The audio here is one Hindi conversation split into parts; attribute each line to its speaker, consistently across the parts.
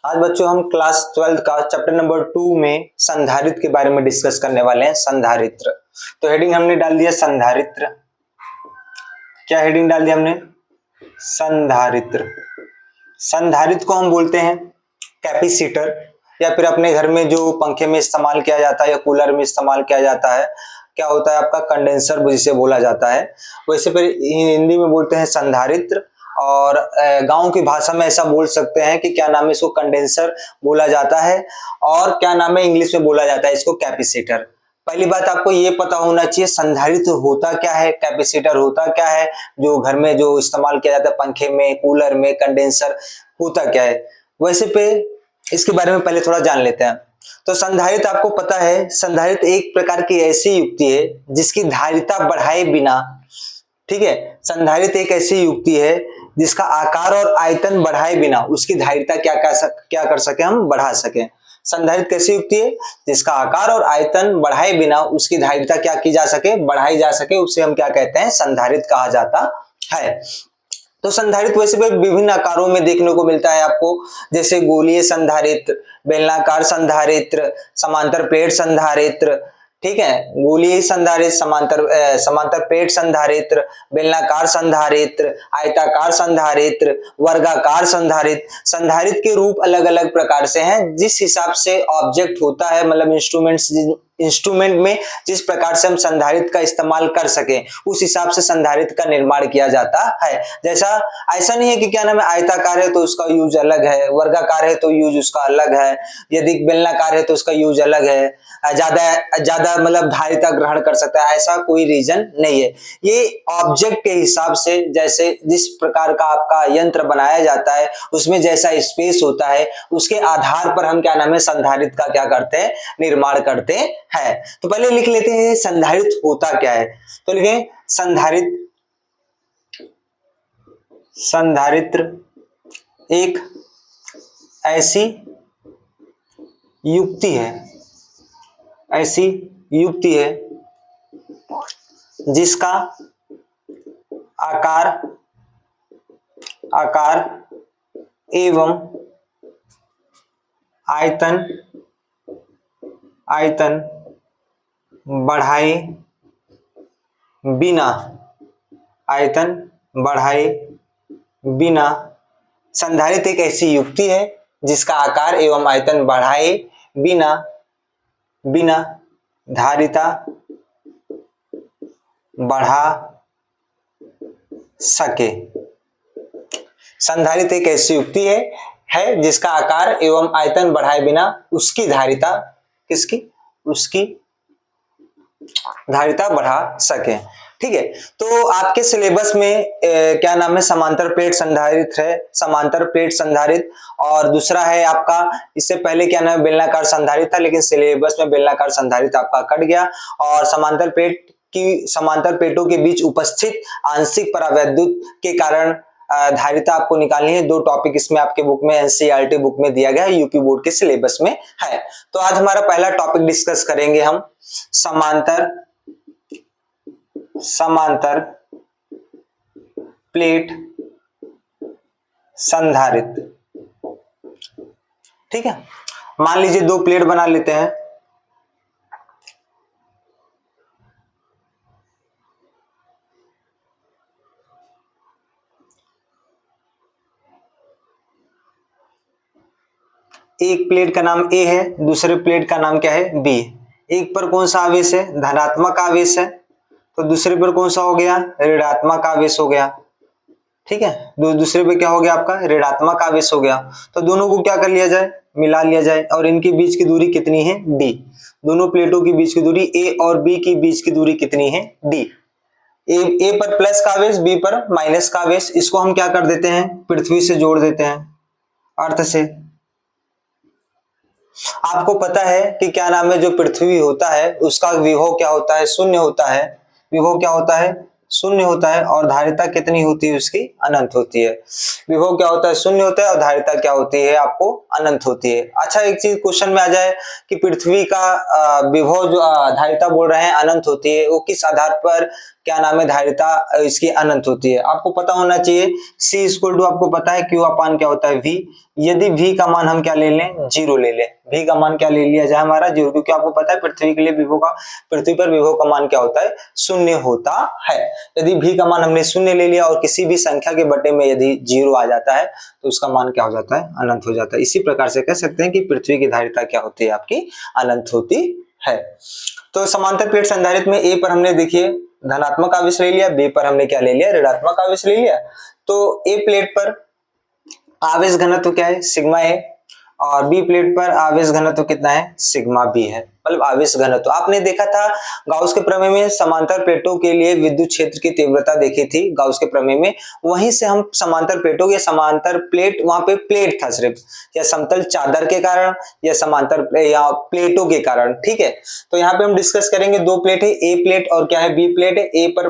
Speaker 1: आज बच्चों हम क्लास 12 का चैप्टर नंबर 2 में संधारित्र के बारे में डिस्कस करने वाले हैं। संधारित्र, तो हेडिंग हमने डाल दिया संधारित्र। क्या हेडिंग डाल दिया हमने? संधारित्र। संधारित्र को हम बोलते हैं कैपेसिटर, या फिर अपने घर में जो पंखे में इस्तेमाल किया जाता है या कूलर में इस्तेमाल किया जाता है, क्या होता है आपका कंडेंसर जिसे बोला जाता है। वैसे फिर हिंदी में बोलते हैं संधारित्र, और गांव की भाषा में ऐसा बोल सकते हैं कि क्या नाम है, इसको कंडेंसर बोला जाता है, और क्या नाम है इंग्लिश में बोला जाता है इसको कैपेसिटर। पहली बात आपको ये पता होना चाहिए संधारित्र होता क्या है, कैपेसिटर होता क्या है, जो घर में जो इस्तेमाल किया जाता है पंखे में, कूलर में, कंडेंसर होता क्या है। वैसे पे इसके बारे में पहले थोड़ा जान लेते हैं। तो संधारित्र आपको पता है, संधारित्र एक प्रकार की ऐसी युक्ति है जिसकी धारिता बढ़ाए बिना, ठीक है, संधारित्र एक ऐसी युक्ति है जिसका आकार और आयतन बढ़ाए बिना उसकी धारिता क्या कर सके, हम बढ़ा सके। संधारित्र कैसी युक्ति है जिसका आकार और आयतन बढ़ाए बिना उसकी धारिता क्या की जा सके, बढ़ाई जा सके, उसे हम क्या कहते हैं, संधारित्र कहा जाता है। तो संधारित्र वैसे भी विभिन्न आकारों में देखने को मिलता है आपको, जैसे गोलीय संधारित्र, बेलनाकार संधारित्र, समांतर प्लेट संधारित्र, ठीक है, गोलीय संधारित्र, समांतर प्लेट संधारित्र, बेलनाकार संधारित्र, आयताकार संधारित्र, वर्गाकार संधारित्र। संधारित्र के रूप अलग अलग प्रकार से हैं, जिस हिसाब से ऑब्जेक्ट होता है, मतलब इंस्ट्रूमेंट में जिस प्रकार से हम संधारित्र का इस्तेमाल कर सके उस हिसाब से संधारित्र का निर्माण किया जाता है। जैसा ऐसा नहीं है कि क्या नाम है आयताकार है तो उसका यूज अलग है, वर्गाकार है तो यूज उसका अलग है, यदि बेलनाकार है तो उसका यूज अलग है, ज्यादा मतलब धारिता ग्रहण कर सकता है, ऐसा कोई रीजन नहीं है। ये ऑब्जेक्ट के हिसाब से, जैसे जिस प्रकार का आपका यंत्र बनाया जाता है उसमें जैसा स्पेस होता है उसके आधार पर हम क्या नाम है संधारित्र का क्या करते हैं, निर्माण करते हैं। तो पहले लिख लेते हैं संधारित्र होता क्या है। तो लिखें संधारित्र एक ऐसी युक्ति है जिसका आकार एवं आयतन बढ़ाए बिना संधारित्र एक ऐसी युक्ति है जिसका आकार एवं आयतन बढ़ाए बिना धारिता बढ़ा सके। संधारित्र एक ऐसी युक्ति है जिसका आकार एवं आयतन बढ़ाए बिना उसकी धारिता धारिता बढ़ा सके। ठीक है, तो आपके सिलेबस में क्या नाम है समांतर प्लेट संधारित्र है, समांतर प्लेट संधारित्र, और दूसरा है आपका, इससे पहले क्या नाम है बेलनाकार संधारित्र था, लेकिन सिलेबस में बेलनाकार संधारित्र आपका कट गया, और समांतर प्लेटों के बीच उपस्थित आंशिक परावैद्युत के कारण धारिता आपको निकालनी है। 2 टॉपिक इसमें आपके बुक में, एनसीईआरटी बुक में दिया गया है, यूपी बोर्ड के सिलेबस में है। तो आज हमारा पहला टॉपिक डिस्कस करेंगे हम समांतर प्लेट संधारित्र। ठीक है, मान लीजिए 2 प्लेट बना लेते हैं। एक प्लेट का नाम ए है, दूसरे प्लेट का नाम क्या है, बी। एक पर कौन सा आवेश है, धनात्मक आवेश है, तो दूसरे पर कौन सा हो गया, ऋणात्मक आवेश हो गया। ठीक है, दूसरे पे क्या हो गया आपका, ऋणात्मक आवेश हो गया। तो दोनों को क्या कर लिया जाए, मिला लिया जाए, और इनके बीच की दूरी कितनी है, डी। दोनों प्लेटों के बीच की दूरी, ए और बी की बीच की दूरी कितनी है, डी। ए पर प्लस का आवेश, बी पर माइनस का आवेश, इसको हम क्या कर देते हैं, पृथ्वी से जोड़ देते हैं, अर्थ से। आपको पता है कि क्या नाम है जो पृथ्वी होता है उसका विभव क्या होता है, शून्य होता है। विभव क्या होता है, शून्य होता है, और धारिता कितनी होती है उसकी, अनंत होती है। विभव क्या होता है, शून्य होता है, और धारिता क्या होती है आपको, अनंत होती है। अच्छा, एक चीज क्वेश्चन में आ जाए कि पृथ्वी का विभव जो धारिता बोल रहे हैं अनंत होती है, वो किस आधार पर क्या नाम है धारिता इसकी अनंत होती है। आपको पता होना चाहिए C इक्वल टू आपको पता है Q अपान क्या होता है V। यदि V का मान हम क्या ले लें 0 ले लें, V का मान क्या ले लिया जाए हमारा 0, क्योंकि आपको पता है पृथ्वी के लिए पृथ्वी पर विभव का मान क्या होता है 0 होता है। यदि V का मान हमने 0 ले लिया और किसी भी संख्या के बटे में यदि 0 आ जाता है तो उसका मान क्या हो जाता है अनंत हो जाता है। इसी प्रकार से कह सकते हैं कि पृथ्वी की धारिता क्या होती है आपकी अनंत होती है। तो समांतर प्लेट संधारित्र में A पर हमने देखिए धनात्मक आवेश ले लिया, B पर हमने क्या ले लिया ऋणात्मक आवेश ले लिया। तो A प्लेट पर आवेश घनत्व क्या है सिग्मा A और B प्लेट पर आवेश घनत्व कितना है सिग्मा B है, मतलब आवेश घनत्व। आपने देखा था गाउस के प्रमेय में समांतर प्लेटों के लिए विद्युत क्षेत्र की तीव्रता देखी थी गाउस के प्रमेय में, वहीं से हम समांतर प्लेटों के समांतर प्लेट वहां पे प्लेट था सिर्फ, या समतल चादर के कारण या समांतर या प्लेटों के कारण, ठीक है। तो यहाँ पे हम डिस्कस करेंगे दो प्लेट है A प्लेट और क्या है B प्लेट है। A पर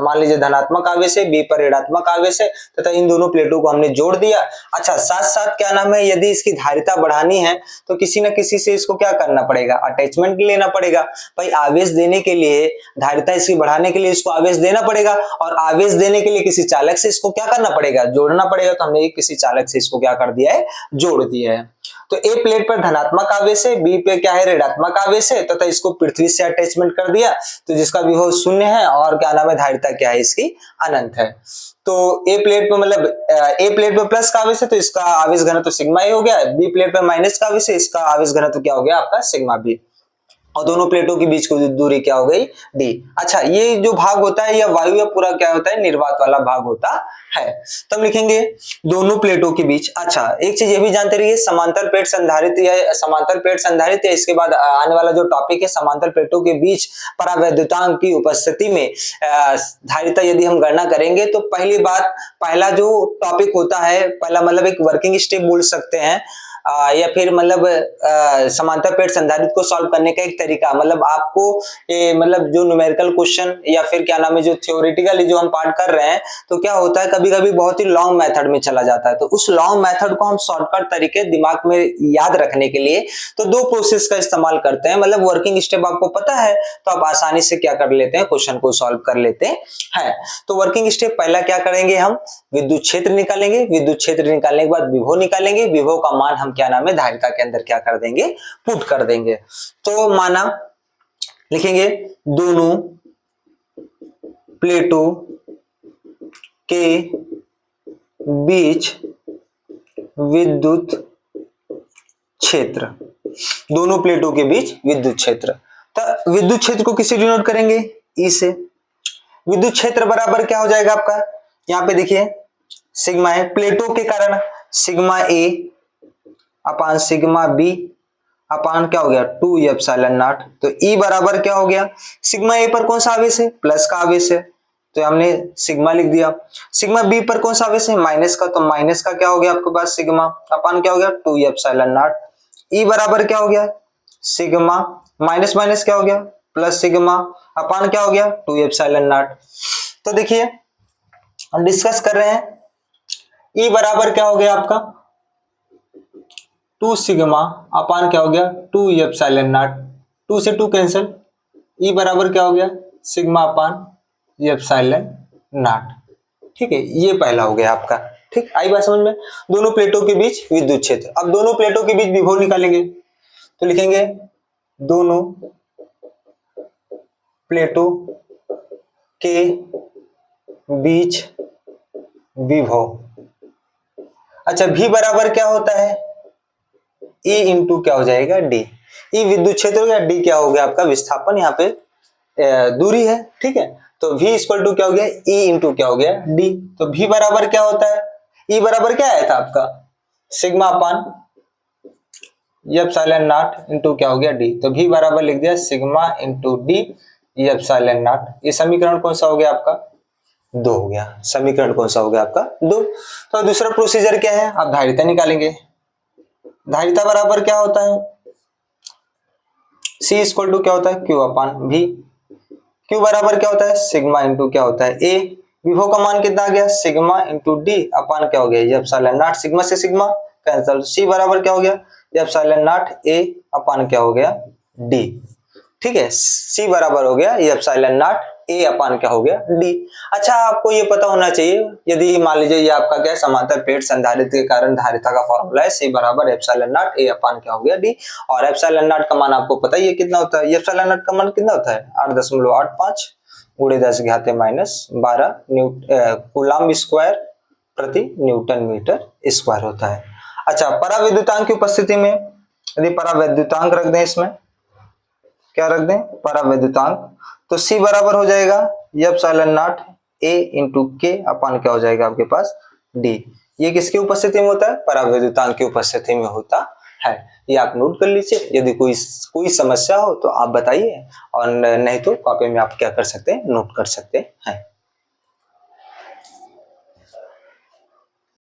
Speaker 1: मान लीजिए धनात्मक आवेश है, B पर ऋणात्मक आवेश है तथा इन दोनों प्लेटों को हमने जोड़ दिया। अच्छा साथ साथ क्या नाम है यदि इसकी धारिता बढ़ानी है तो किसी न किसी से इसको क्या करना पड़ेगा अटैचमेंट लेना पड़ेगा। भाई आवेश देने के लिए धारिता इसकी बढ़ाने के लिए इसको आवेश देना पड़ेगा और आवेश देने के लिए किसी चालक से इसको क्या करना पड़ेगा जोड़ना पड़ेगा। तो हमने किसी चालक से इसको क्या कर दिया है जोड़ दिया है। तो A प्लेट पर धनात्मक आवेश है, B पे क्या है ऋणात्मक आवेश है तथा इसको पृथ्वी से अटैचमेंट कर दिया तो जिसका विभव 0 है और क्या नाम है धारिता क्या है इसकी अनंत है। तो A प्लेट पे मतलब A प्लेट पे प्लस का आवेश है तो इसका आवेश घनत्व सिग्मा A हो गया, B प्लेट पे माइनस का आवेश है इसका आवेश घनत्व क्या हो गया आपका सिग्मा B, और दोनों प्लेटों के बीच की दूरी क्या हो गई D। अच्छा ये जो भाग होता है यह वायु या पूरा क्या होता है निर्वात वाला भाग होता है। तब लिखेंगे दोनों प्लेटों के बीच। अच्छा एक चीज ये भी जानते रहिए समांतर प्लेट संधारित्र या समांतर प्लेट संधारित्र है, इसके बाद आने वाला जो टॉपिक है समांतर प्लेटों के बीच परावैद्युतांक की उपस्थिति में धारिता यदि हम गणना करेंगे तो पहली बात पहला जो टॉपिक होता है पहला मतलब एक वर्किंग स्टेप बोल सकते हैं या फिर मतलब समांतर प्लेट संधारित्र को सॉल्व करने का एक तरीका मतलब आपको मतलब जो न्यूमेरिकल क्वेश्चन या फिर क्या नाम है जो थ्योरेटिकली जो हम पार्ट कर रहे हैं तो क्या होता है कभी कभी बहुत ही लॉन्ग मेथड में चला जाता है। तो उस लॉन्ग मेथड को हम शॉर्टकट तरीके दिमाग में याद रखने के लिए तो दो प्रोसेस का इस्तेमाल करते हैं। मतलब वर्किंग स्टेप आपको पता है तो आप आसानी से क्या कर लेते हैं क्वेश्चन को सॉल्व कर लेते हैं। तो वर्किंग स्टेप पहला क्या करेंगे हम विद्युत क्षेत्र निकालेंगे, विद्युत क्षेत्र निकालने के बाद विभव निकालेंगे, विभव का मान हम क्या नाम है धारिता के अंदर क्या कर देंगे पुट कर देंगे। तो माना लिखेंगे दोनों प्लेटों के बीच विद्युत क्षेत्र, दोनों प्लेटों के बीच विद्युत क्षेत्र। तो विद्युत क्षेत्र को किससे डिनोट करेंगे ई से। विद्युत क्षेत्र बराबर क्या हो जाएगा आपका यहाँ पे देखिए सिग्मा है प्लेटों के कारण सिग्मा ए अपान सिग्मा बी अपान क्या हो गया 2 एप्सिलॉन नॉट। तो ई बराबर क्या हो गया सिग्मा ए पर कौन सा आवेश है प्लस का आवेश है तो हमने सिग्मा लिख दिया। सिग्मा बी पर कौन सा आवेश है माइनस का, तो माइनस का क्या हो गया आपके पास सिग्मा अपान क्या हो गया 2 एप्सिलॉन नॉट। ई बराबर क्या हो गया सिग्मा माइनस माइनस क्या हो गया प्लस सिग्मा अपान क्या हो गया 2 एप्सिलॉन नॉट। तो देखिए हम डिस्कस कर रहे हैं ई बराबर क्या हो गया आपका 2 सिग्मा अपान क्या हो गया 2 एप्सिलॉन नॉट, 2 से 2 कैंसिल, ई बराबर क्या हो गया सिग्मा अपान एप्सिलॉन नॉट। ठीक है ये पहला हो गया आपका। ठीक आई बात समझ में। दोनों प्लेटों के बीच विद्युत क्षेत्र। अब दोनों प्लेटों के बीच विभव निकालेंगे तो लिखेंगे दोनों प्लेटों के बीच विभव। अच्छा भी बराबर क्या होता है E इंटू क्या हो जाएगा D। E विद्युत क्षेत्र हो गया, D क्या हो गया आपका विस्थापन यहाँ पे दूरी है। ठीक है तो V इक्वल टू क्या हो गया E इंटू क्या हो गया D। तो V बराबर क्या होता है E बराबर क्या आया था आपका sigma upon epsilon not into क्या हो गया D। तो V बराबर लिख दिया sigma into D epsilon not. ये समीकरण कौन सा हो गया आपका 2 हो गया। समीकरण कौन सा हो गया आपका 2। तो दूसरा प्रोसीजर क्या है आप धारिता निकालेंगे। धारिता बराबर क्या होता है C इक्वल टू क्या होता है Q अपान V। Q बराबर क्या होता है सिग्मा इंटू क्या होता है A। विभव का मान कितना आ गया सिग्मा इंटू D अपान क्या हो गया एप्सिलॉन नॉट, सिग्मा से सिग्मा कैंसिल। C बराबर क्या हो गया एप्सिलॉन नॉट A अपान क्या हो गया D। ठीक है C बराबर हो गया एप्सिलॉन नॉट ए अपान क्या हो गया डी। अच्छा आपको ये पता होना चाहिए, यदि मान लीजिए ये आपका क्या समांतर प्लेट संधारित्र के कारण धारिता का फॉर्मूला है C बराबर एप्सिलॉन नॉट ए अपान क्या हो गया डी। और एप्सिलॉन नॉट का मान आपको पता ही है कितना होता है, ये एप्सिलॉन नॉट का मान कितना होता है 8.85 गुणे 10⁻12 कूलम्ब स्क्वायर प्रति न्यूटन मीटर स्क्वायर होता है। अच्छा पराविद्युतांक की उपस्थिति में यदि पराविद्युतांक रख दें, इसमें क्या रख दें पराविद्युतांक, तो C बराबर हो जाएगा एप्सिलॉन नॉट A इंटू के अपान क्या हो जाएगा आपके पास D। ये किसकी उपस्थिति में होता है, पराविद्युतांक की उपस्थिति में होता है। ये आप नोट कर लीजिए, यदि कोई समस्या हो तो आप बताइए, और नहीं तो कॉपी में आप क्या कर सकते हैं नोट कर सकते हैं।